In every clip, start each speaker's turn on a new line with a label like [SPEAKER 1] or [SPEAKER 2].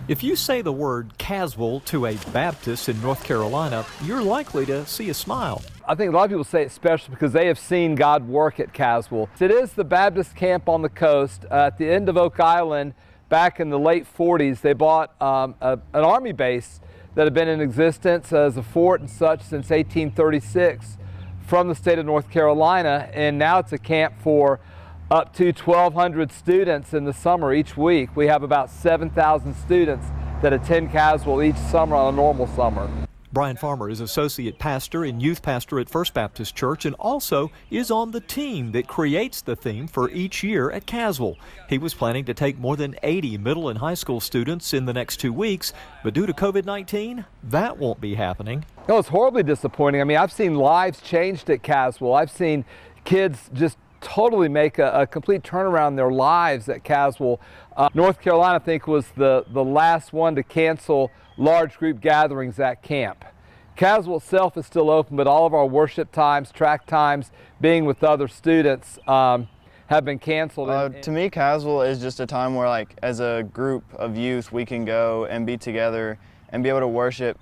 [SPEAKER 1] If you say the word Caswell to a Baptist in North Carolina, you're likely to see a smile.
[SPEAKER 2] I think a lot of people say it's special because they have seen God work at Caswell. It is the Baptist camp on the coast. At the end of Oak Island, back in the late 40s, they bought an army base that had been in existence as a fort and such since 1836 from the state of North Carolina, and now it's a camp for up to 1,200 students in the summer each week. We have about 7,000 students that attend Caswell each summer on a normal summer.
[SPEAKER 1] Brian Farmer is associate pastor and youth pastor at First Baptist Church and also is on the team that creates the theme for each year at Caswell. He was planning to take more than 80 middle and high school students in the next 2 weeks, but due to COVID-19, that won't be happening.
[SPEAKER 2] No, it's horribly disappointing. I mean, I've seen lives changed at Caswell. I've seen kids just totally make a complete turnaround in their lives at Caswell. North Carolina, I think, was the last one to cancel large group gatherings at camp. Caswell itself is still open, but all of our worship times, track times, being with other students have been canceled.
[SPEAKER 3] To me, Caswell is just a time where, like, as a group of youth, we can go and be together and be able to worship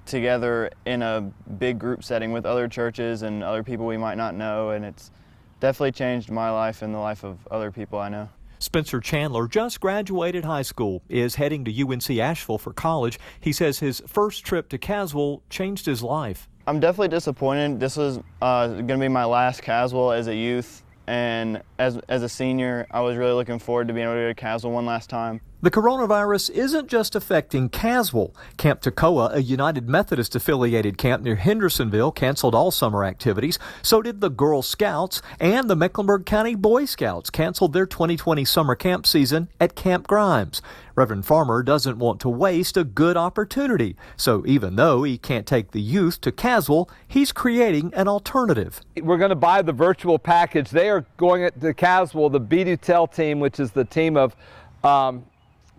[SPEAKER 3] together in a big group setting with other churches and other people we might not know, and it's definitely changed my life and the life of other people I know.
[SPEAKER 1] Spencer Chandler just graduated high school, is heading to UNC Asheville for college. He says his first trip to Caswell changed his life.
[SPEAKER 3] I'm definitely disappointed. This was going to be my last Caswell as a youth, and as a senior, I was really looking forward to being able to go to Caswell one last time.
[SPEAKER 1] The coronavirus isn't just affecting Caswell. Camp Toccoa, a United Methodist affiliated camp near Hendersonville, canceled all summer activities. So did the Girl Scouts, and the Mecklenburg County Boy Scouts canceled their 2020 summer camp season at Camp Grimes. Reverend Farmer doesn't want to waste a good opportunity. So even though he can't take the youth to Caswell, he's creating an alternative.
[SPEAKER 2] We're going to buy the virtual package. They are going to Caswell, the Be Do Tell team, which is the team of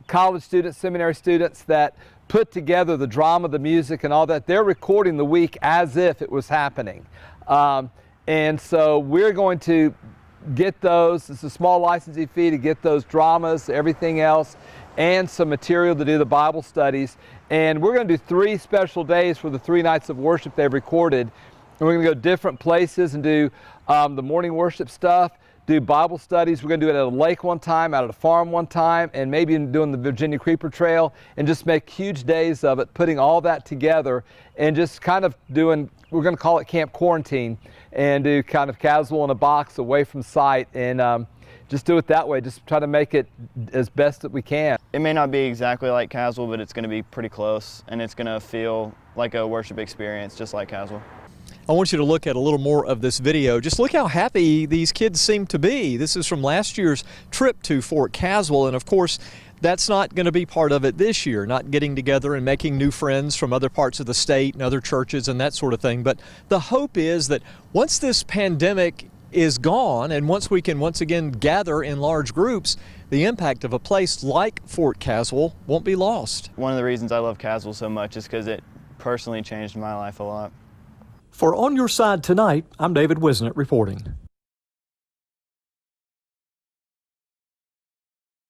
[SPEAKER 2] college students, seminary students that put together the drama, the music, and all that. They're recording the week as if it was happening. And so we're going to get those. It's a small licensing fee to get those dramas, everything else, and some material to do the Bible studies. And we're going to do 3 special days for the 3 nights of worship they've recorded. And we're going to go different places and do the morning worship stuff, do Bible studies. We're going to do it at a lake one time, out at a farm one time, and maybe doing the Virginia Creeper Trail, and just make huge days of it, putting all that together and just kind of doing, we're going to call it Camp Quarantine, and do kind of Caswell in a box away from sight, and just do it that way, just try to make it as best that we can.
[SPEAKER 3] It may not be exactly like Caswell, but it's going to be pretty close, and it's going to feel like a worship experience just like Caswell.
[SPEAKER 4] I want you to look at a little more of this video. Just look how happy these kids seem to be. This is from last year's trip to Fort Caswell, and of course, that's not going to be part of it this year, not getting together and making new friends from other parts of the state and other churches and that sort of thing. But the hope is that once this pandemic is gone and once we can once again gather in large groups, the impact of a place like Fort Caswell won't be lost.
[SPEAKER 3] One of the reasons I love Caswell so much is because it personally changed my life a lot.
[SPEAKER 1] For On Your Side Tonight, I'm David Whisenant reporting.